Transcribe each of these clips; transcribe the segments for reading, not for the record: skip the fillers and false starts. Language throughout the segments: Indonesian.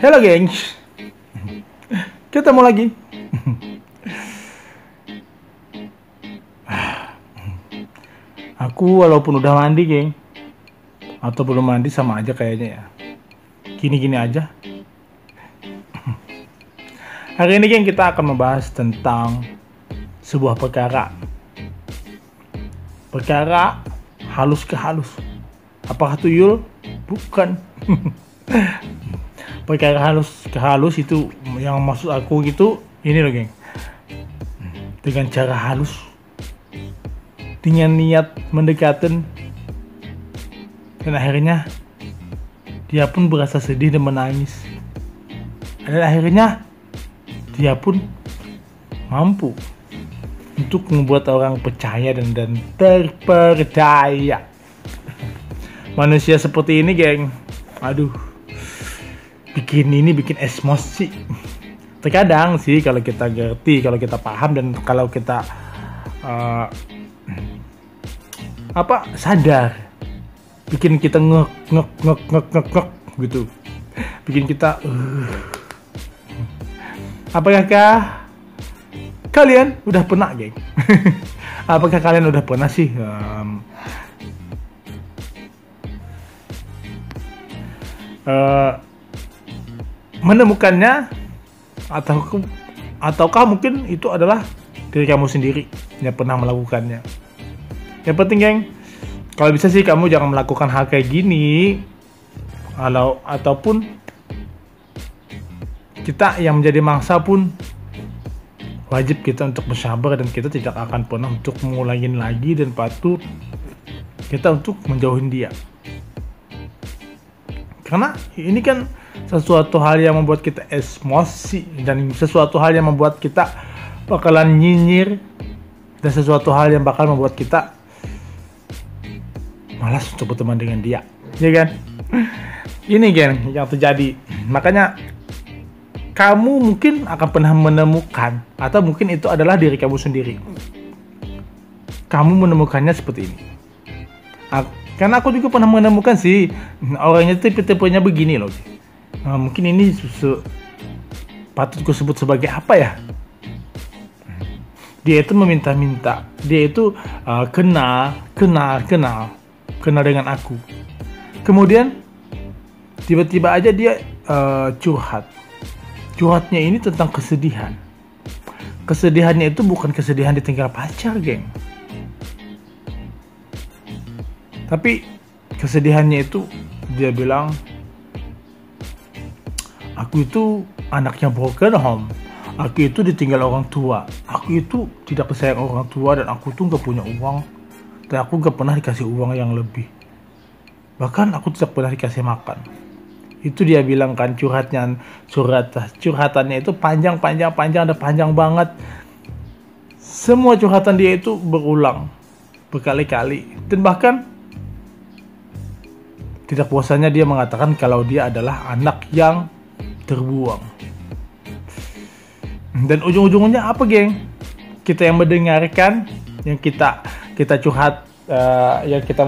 Halo gengs, ketemu lagi. Aku walaupun udah mandi geng, atau belum mandi sama aja kayaknya ya. Gini-gini aja. Hari ini geng kita akan membahas tentang sebuah perkara. Perkara halus ke halus. Apakah tuyul? Bukan. Perkara halus ke halus itu yang maksud aku gitu, ini loh geng. Dengan cara halus, dengan niat mendekatan, dan akhirnya dia pun berasa sedih dan menangis. Dan akhirnya dia pun mampu untuk membuat orang percaya dan terperdaya. Manusia seperti ini geng, aduh, bikin emosi. Terkadang sih kalau kita ngerti, kalau kita paham, dan kalau kita sadar, bikin kita ngek gitu, bikin kita Apakah kalian udah pernah geng? Apakah kalian udah pernah sih menemukannya, ataukah mungkin itu adalah diri kamu sendiri yang pernah melakukannya? Yang penting geng, kalau bisa sih kamu jangan melakukan hal kayak gini, ataupun kita yang menjadi mangsa pun wajib kita untuk bersabar, dan kita tidak akan pernah untuk mengulangin lagi, dan patut kita untuk menjauhin dia. Karena ini kan sesuatu hal yang membuat kita emosi, dan sesuatu hal yang membuat kita bakalan nyinyir, dan sesuatu hal yang bakal membuat kita malas untuk berteman dengan dia, ya kan? Ini geng yang terjadi. Makanya kamu mungkin akan pernah menemukan, atau mungkin itu adalah diri kamu sendiri. Kamu menemukannya seperti ini. Karena aku juga pernah menemukan sih, orangnya tipe-tipenya begini loh. Mungkin ini patut ku sebut sebagai apa ya? Dia itu meminta-minta, dia itu kenal dengan aku. Kemudian tiba-tiba aja dia curhat. Curhatnya ini tentang kesedihan. Kesedihannya itu bukan kesedihan ditinggal pacar, geng. Tapi kesedihannya itu dia bilang, aku itu anaknya broken home. Aku itu ditinggal orang tua. Aku itu tidak sayang orang tua, dan aku tuh gak punya uang. Dan aku gak pernah dikasih uang yang lebih. Bahkan aku tidak pernah dikasih makan. Itu dia bilang kan, curhatannya itu panjang dan panjang banget. Semua curhatan dia itu berulang berkali-kali, dan bahkan tidak puasanya dia mengatakan kalau dia adalah anak yang terbuang. Dan ujung-ujungnya apa geng? Kita yang mendengarkan, yang kita curhat, yang kita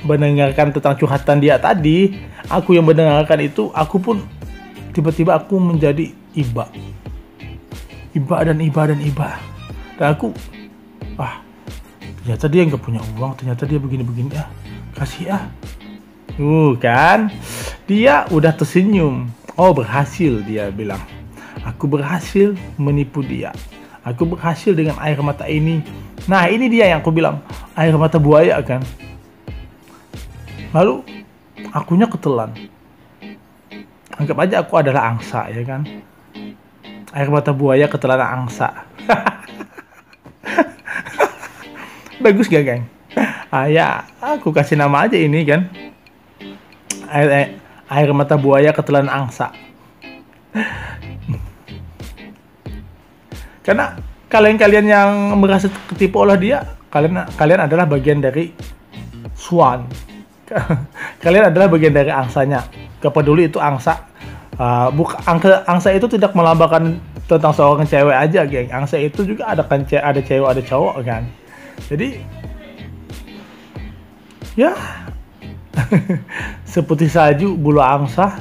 mendengarkan tentang curhatan dia tadi, aku yang mendengarkan itu, aku pun tiba-tiba aku menjadi iba. Dan aku, ternyata dia nggak punya uang, ternyata dia begini-begini ya, kasih ya. Kan, dia udah tersenyum. Oh, berhasil, dia bilang. Aku berhasil menipu dia. Aku berhasil dengan air mata ini. Nah, ini dia yang aku bilang, air mata buaya kan. Lalu akunya ketelan. Anggap aja aku adalah angsa, ya kan. Air mata buaya ketelan angsa. Bagus gak, geng? Ya, aku kasih nama aja ini kan. Air mata buaya ketelan angsa. Karena kalian yang merasa ketipu oleh dia, kalian adalah bagian dari swan. Kalian adalah bagian dari angsanya. Gak peduli itu angsa. Angsa itu tidak melambangkan tentang seorang cewek aja, geng. Angsa itu juga ada cewek, ada cowok kan. Jadi ya seperti salju bulu angsa,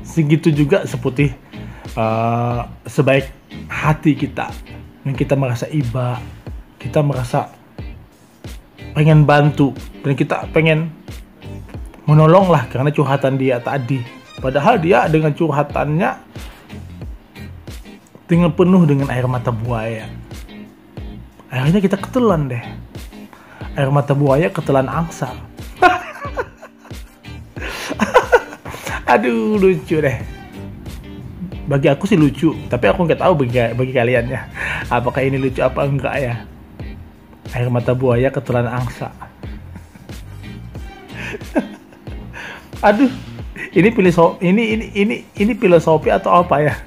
segitu juga seperti sebaik hati kita yang kita merasa iba, kita merasa pengen bantu dan kita pengen menolong lah karena curhatan dia tadi. Padahal dia dengan curhatannya dengan penuh dengan air mata buaya. Akhirnya kita ketelan deh. Air mata buaya ketelan angsa. Aduh, lucu deh. Bagi aku sih lucu, tapi aku nggak tahu bagi kalian ya. Apakah ini lucu apa enggak ya? Air mata buaya ketelan angsa. Aduh, ini filosofi atau apa ya?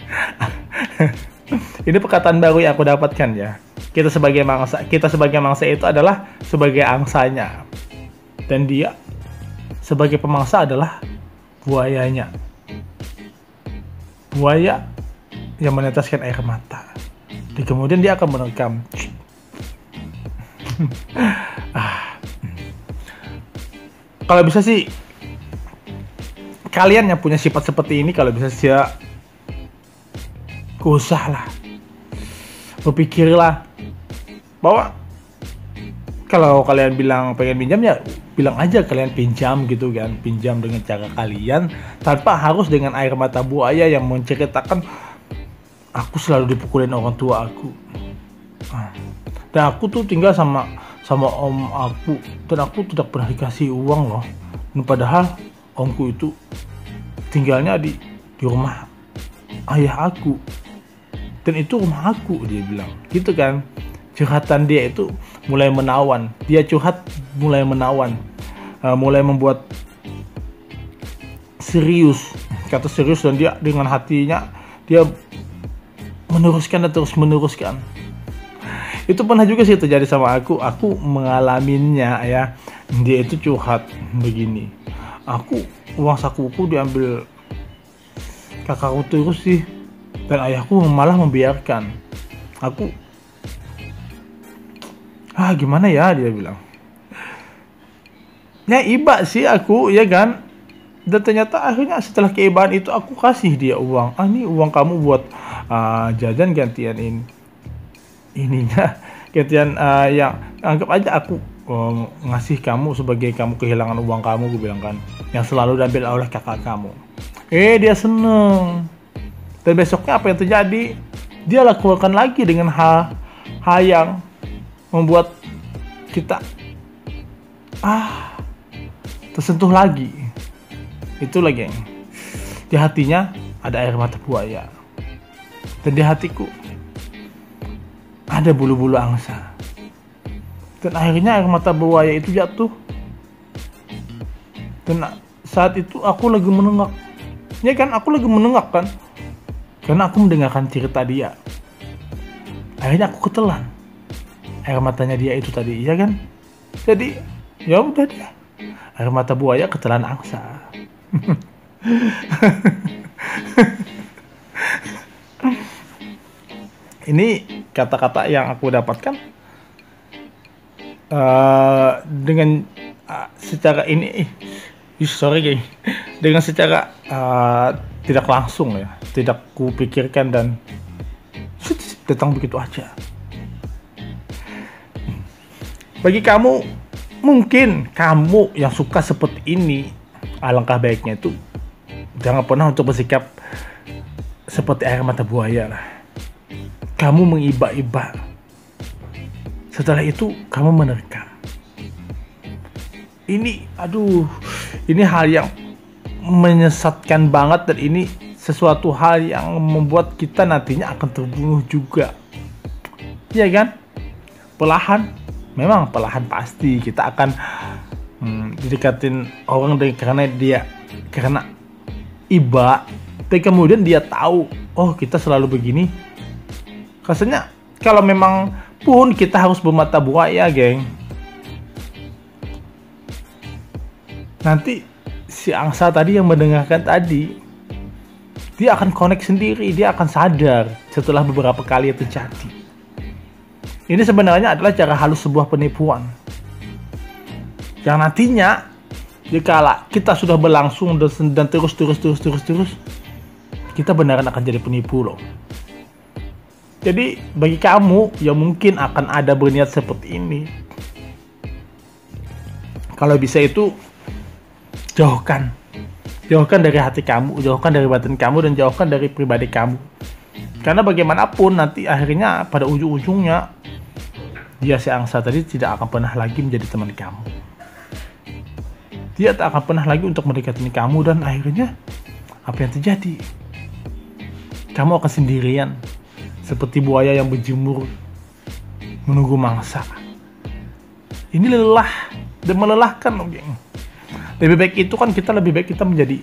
Ini perkataan baru yang aku dapatkan ya. Kita sebagai mangsa itu adalah sebagai angsanya, dan dia sebagai pemangsa adalah buayanya. Buaya yang meneteskan air mata, dan kemudian dia akan merekam. Kalau bisa sih kalian yang punya sifat seperti ini, kalau bisa sih ya, usahlah, berpikirlah bahwa kalau kalian bilang pengen pinjam ya bilang aja kalian pinjam gitu kan, pinjam dengan cara kalian tanpa harus dengan air mata buaya yang menceritakan aku selalu dipukulin orang tua aku, dan aku tuh tinggal sama om aku dan aku tidak pernah dikasih uang loh, dan padahal omku itu tinggalnya di rumah ayah aku dan itu rumah aku, dia bilang gitu kan. Curhatan dia itu mulai menawan, dia curhat mulai menawan, mulai membuat serius, kata serius, dan dia dengan hatinya dia meneruskan dan terus meneruskan. Itu pernah juga sih terjadi sama aku mengalaminya ya. Dia itu curhat begini, uang sakuku diambil kakakku terus sih, dan ayahku malah membiarkan aku. Gimana ya, dia bilang. Ya iba sih aku, ya kan. Dan ternyata akhirnya setelah keibaan itu aku kasih dia uang. Ini uang kamu buat jajan gantian ininya. Gantian yang anggap aja aku ngasih kamu sebagai kamu kehilangan uang kamu, gue bilang kan. Yang selalu diambil oleh kakak kamu. Dia seneng. Dan besoknya apa yang terjadi? Dia lakukan lagi dengan hal yang membuat kita tersentuh lagi. Itulah geng, di hatinya ada air mata buaya, dan di hatiku ada bulu-bulu angsa. Dan akhirnya air mata buaya itu jatuh, dan saat itu aku lagi menenggak, ya kan, aku lagi menenggak kan, karena aku mendengarkan cerita dia. Akhirnya aku ketelan air matanya dia itu tadi, iya kan? Jadi ya udah dia, air mata buaya ketelan angsa. Ini kata-kata yang aku dapatkan dengan secara ini, dengan secara tidak langsung ya, tidak kupikirkan dan datang begitu aja. Bagi kamu, mungkin kamu yang suka seperti ini, alangkah baiknya itu jangan pernah untuk bersikap seperti air mata buaya lah. Kamu mengiba-iba, setelah itu kamu menerkam. Ini hal yang menyesatkan banget, dan ini sesuatu hal yang membuat kita nantinya akan terbunuh juga, ya kan? Memang perlahan pasti kita akan didekatin orang karena iba, dan kemudian dia tahu, oh kita selalu begini. Rasanya kalau memang pun kita harus bermata buaya, geng, nanti si angsa tadi yang mendengarkan tadi, dia akan connect sendiri, dia akan sadar setelah beberapa kali terjadi. Ini sebenarnya adalah cara halus sebuah penipuan yang nantinya jika kita sudah berlangsung dan terus kita beneran akan jadi penipu loh. Jadi bagi kamu yang mungkin akan ada berniat seperti ini, kalau bisa itu jauhkan dari hati kamu, jauhkan dari batin kamu, dan jauhkan dari pribadi kamu. Karena bagaimanapun nanti akhirnya pada ujung-ujungnya dia si angsa tadi tidak akan pernah lagi menjadi teman kamu. Dia tak akan pernah lagi untuk mendekati kamu, dan akhirnya apa yang terjadi? Kamu akan sendirian seperti buaya yang berjemur menunggu mangsa. Ini lelah dan melelahkan loh, geng. Lebih baik itu kan lebih baik kita menjadi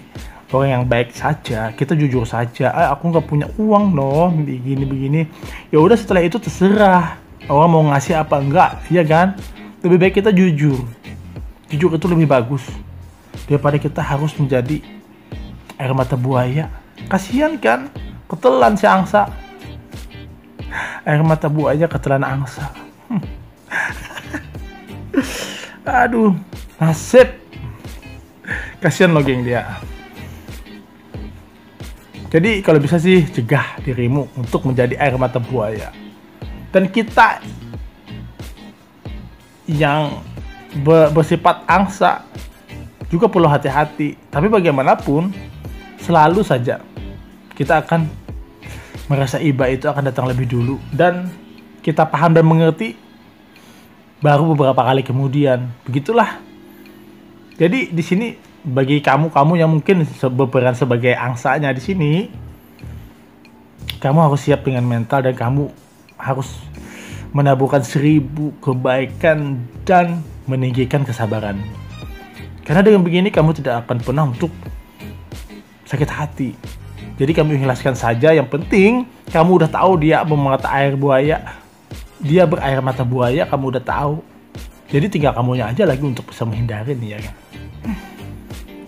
orang yang baik saja, kita jujur saja. Aku nggak punya uang loh, begini. Ya udah, setelah itu terserah orang mau ngasih apa enggak, ya kan? Lebih baik kita jujur. Jujur itu lebih bagus daripada kita harus menjadi air mata buaya. Kasihan kan, ketelan si angsa. Air mata buaya ketelan angsa. Aduh, nasib. Kasihan loh, geng, dia. Jadi kalau bisa sih cegah dirimu untuk menjadi air mata buaya. Dan kita yang bersifat angsa juga perlu hati-hati. Tapi bagaimanapun selalu saja kita akan merasa iba itu akan datang lebih dulu, dan kita paham dan mengerti baru beberapa kali kemudian. Begitulah. Jadi di sini bagi kamu yang mungkin berperan sebagai angsanya di sini, kamu harus siap dengan mental, dan kamu harus menaburkan 1000 kebaikan dan meninggikan kesabaran. Karena dengan begini kamu tidak akan pernah untuk sakit hati. Jadi kamu ikhlaskan saja. Yang penting kamu udah tahu dia bermata air buaya, dia berair mata buaya, kamu udah tahu. Jadi tinggal kamunya aja lagi untuk bisa menghindari nih, ya kan.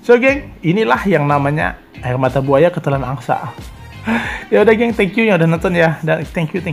So geng, inilah yang namanya air mata buaya ketelan angsa. Ya udah geng, thank you yang udah nonton ya, dan thank you.